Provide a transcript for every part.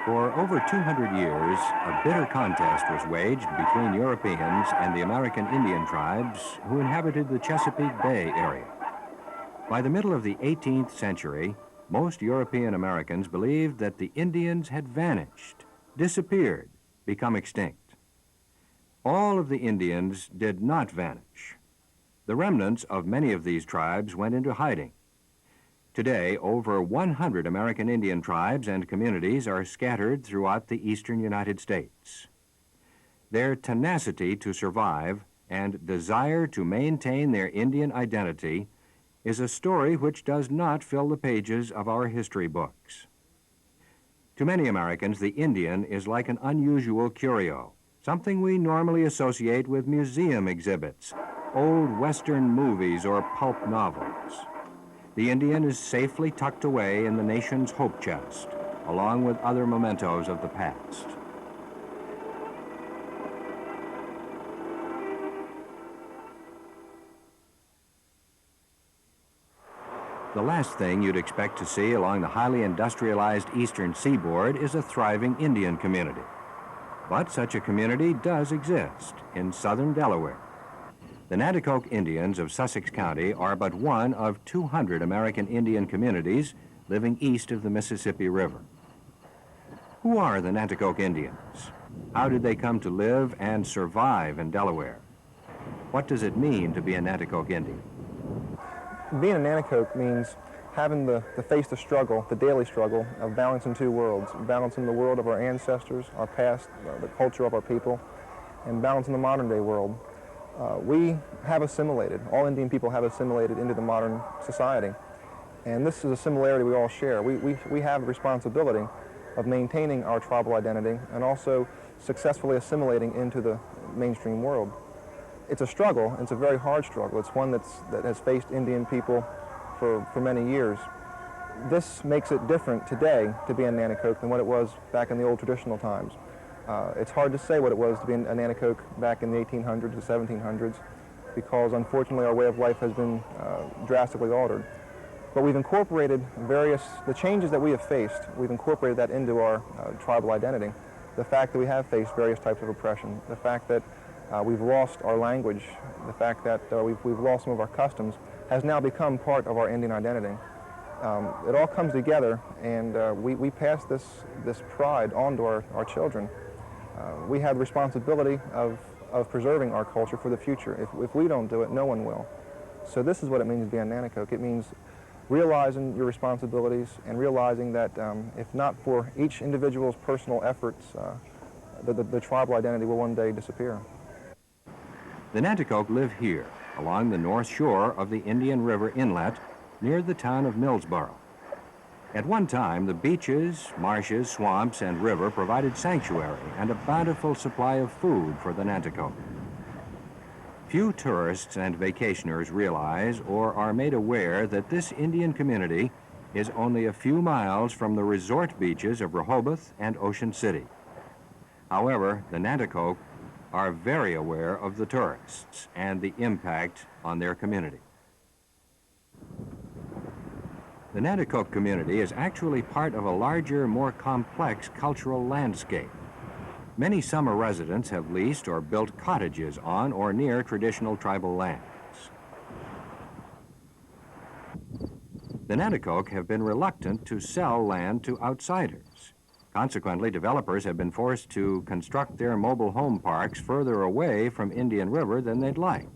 For over 200 years, a bitter contest was waged between Europeans and the American Indian tribes who inhabited the Chesapeake Bay area. By the middle of the 18th century, most European Americans believed that the Indians had vanished, disappeared, become extinct. All of the Indians did not vanish. The remnants of many of these tribes went into hiding. Today, over 100 American Indian tribes and communities are scattered throughout the eastern United States. Their tenacity to survive and desire to maintain their Indian identity is a story which does not fill the pages of our history books. To many Americans, the Indian is like an unusual curio, something we normally associate with museum exhibits, old Western movies, or pulp novels. The Indian is safely tucked away in the nation's hope chest, along with other mementos of the past. The last thing you'd expect to see along the highly industrialized eastern seaboard is a thriving Indian community. But such a community does exist in southern Delaware. The Nanticoke Indians of Sussex County are but one of 200 American Indian communities living east of the Mississippi River. Who are the Nanticoke Indians? How did they come to live and survive in Delaware? What does it mean to be a Nanticoke Indian? Being a Nanticoke means having to face the struggle, the daily struggle of balancing two worlds, balancing the world of our ancestors, our past, the culture of our people, and balancing the modern day world. We have assimilated, all Indian people have assimilated into the modern society. And this is a similarity we all share. We have a responsibility of maintaining our tribal identity and also successfully assimilating into the mainstream world. It's a struggle, it's a very hard struggle. It's one that has faced Indian people for many years. This makes it different today to be a Nanticoke than what it was back in the old traditional times. It's hard to say what it was to be a Nanticoke back in the 1800s, the 1700s, because unfortunately our way of life has been drastically altered. But we've incorporated the changes that we have faced, we've incorporated that into our tribal identity. The fact that we have faced various types of oppression, the fact that we've lost our language, the fact that we've lost some of our customs, has now become part of our Indian identity. It all comes together, and we pass this pride on to our children. We have the responsibility of preserving our culture for the future. If we don't do it, no one will. So this is what it means to be a Nanticoke. It means realizing your responsibilities and realizing that if not for each individual's personal efforts, the tribal identity will one day disappear. The Nanticoke live here, along the north shore of the Indian River Inlet, near the town of Millsboro. At one time, the beaches, marshes, swamps, and river provided sanctuary and a bountiful supply of food for the Nanticoke. Few tourists and vacationers realize or are made aware that this Indian community is only a few miles from the resort beaches of Rehoboth and Ocean City. However, the Nanticoke are very aware of the tourists and the impact on their community. The Nanticoke community is actually part of a larger, more complex cultural landscape. Many summer residents have leased or built cottages on or near traditional tribal lands. The Nanticoke have been reluctant to sell land to outsiders. Consequently, developers have been forced to construct their mobile home parks further away from Indian River than they'd like.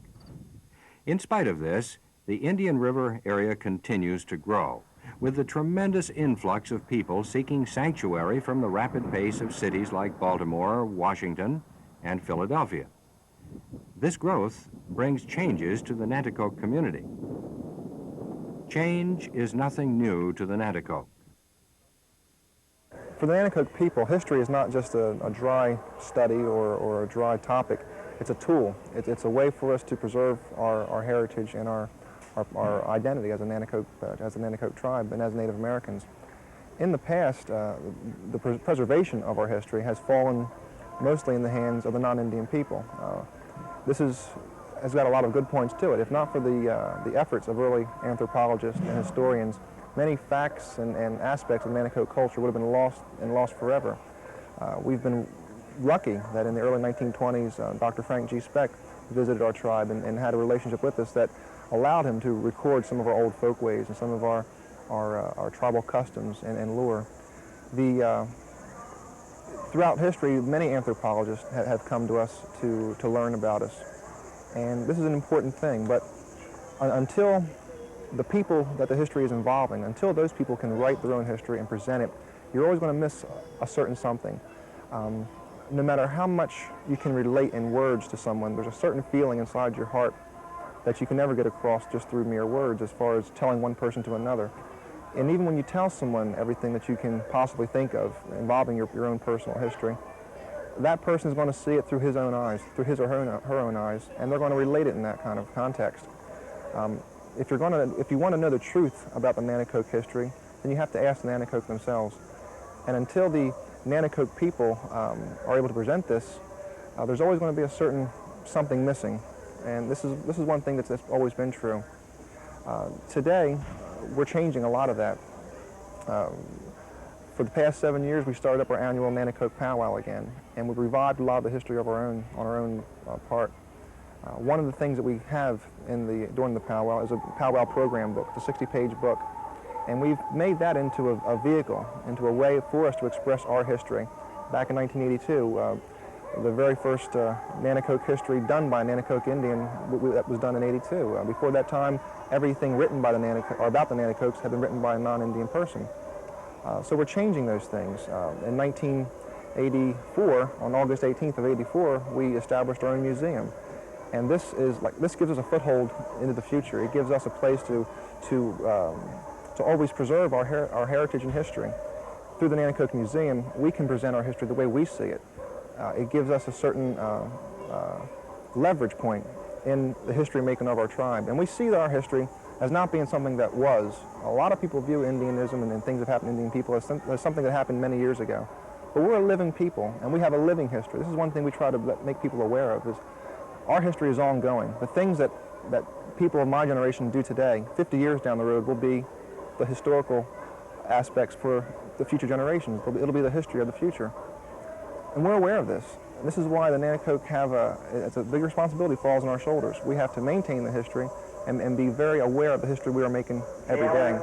In spite of this, the Indian River area continues to grow, with the tremendous influx of people seeking sanctuary from the rapid pace of cities like Baltimore, Washington, and Philadelphia. This growth brings changes to the Nanticoke community. Change is nothing new to the Nanticoke. For the Nanticoke people, history is not just a dry study or a dry topic. It's a tool. It's a way for us to preserve our heritage and our identity as a Nanticoke tribe and as Native Americans. In the past, the preservation of our history has fallen mostly in the hands of the non-Indian people. This is has got a lot of good points to it. If not for the efforts of early anthropologists and historians, many facts and aspects of Nanticoke culture would have been lost forever. We've been lucky that in the early 1920s, Dr. Frank G. Speck visited our tribe and had a relationship with us that allowed him to record some of our old folkways and some of our tribal customs and lore. Throughout history, many anthropologists have come to us to learn about us. And this is an important thing, but until the people that the history is involving, until those people can write their own history and present it, you're always going to miss a certain something. No matter how much you can relate in words to someone, there's a certain feeling inside your heart that you can never get across just through mere words as far as telling one person to another. And even when you tell someone everything that you can possibly think of involving your own personal history, that person is going to see it through his own eyes, through his or her own eyes, and they're going to relate it in that kind of context. If you want to know the truth about the Nanticoke history, then you have to ask the Nanticoke themselves. And until the Nanticoke people are able to present this, there's always going to be a certain something missing. And this is one thing that's always been true. Today, we're changing a lot of that. For the past 7 years, we started up our annual Nanticoke Powwow again, and we've revived a lot of the history of on our own part. One of the things that we have during the powwow is a powwow program book, the 60-page book, and we've made that into a vehicle, into a way for us to express our history. Back in 1982, the very first Nanticoke history done by a Nanticoke Indian that was done in '82. Before that time, everything written by about the Nanticokes had been written by a non-Indian person. So we're changing those things. In 1984, on August 18th of '84, we established our own museum. And this gives us a foothold into the future. It gives us a place to always preserve our heritage and history. Through the Nanticoke Museum, we can present our history the way we see it. It gives us a certain leverage point in the history making of our tribe. And we see our history as not being something that was. A lot of people view Indianism and things that happen to Indian people as something that happened many years ago. But we're a living people, and we have a living history. This is one thing we try to make people aware of, is our history is ongoing. The things that people of my generation do today, 50 years down the road, will be the historical aspects for the future generations. It'll be the history of the future. And we're aware of this. And this is why the Nanticoke it's a big responsibility falls on our shoulders. We have to maintain the history and be very aware of the history we are making every day.